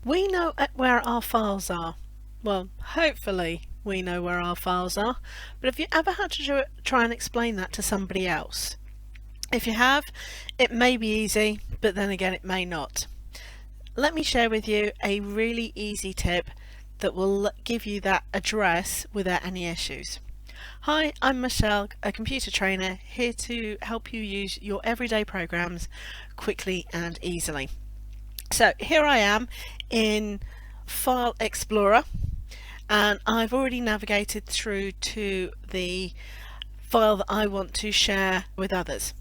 We know where our files are. Well, hopefully we know where our files are, but have you ever had to try and explain that to somebody else? If you have, it may be easy, but then again it may not. Let me share with you a really easy tip that will give you that address without any issues. Hi, I'm Michelle, a computer trainer, here to help you use your everyday programs quickly and easily. So here I am in File Explorer, and I've already navigated through to the file that I want to share with others.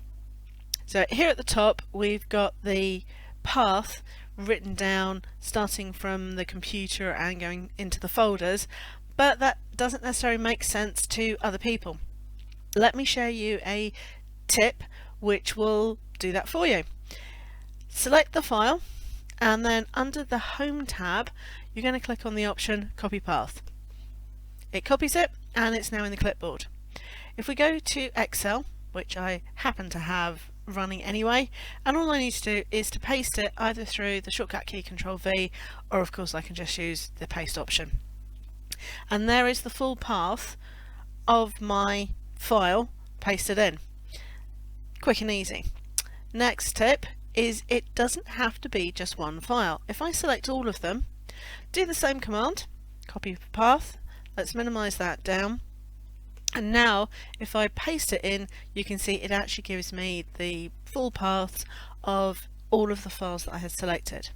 So here at the top we've got the path written down starting from the computer and going into the folders, but that doesn't necessarily make sense to other people. Let me show you a tip which will do that for you. Select the file, and then under the Home tab you're going to click on the option Copy Path. It copies it and it's now in the clipboard. If we go to Excel, which I happen to have running anyway, and all I need to do is to paste it either through the shortcut key Control V, or of course I can just use the paste option. And there is the full path of my file pasted in. Quick and easy. Next tip is it doesn't have to be just one file. If I select all of them, do the same command, copy path, let's minimize that down, and now if I paste it in, you can see it actually gives me the full paths of all of the files that I had selected.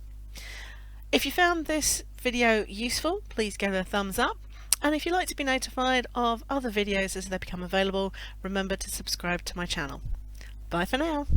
If you found this video useful, please give it a thumbs up, and if you'd like to be notified of other videos as they become available, remember to subscribe to my channel. Bye for now.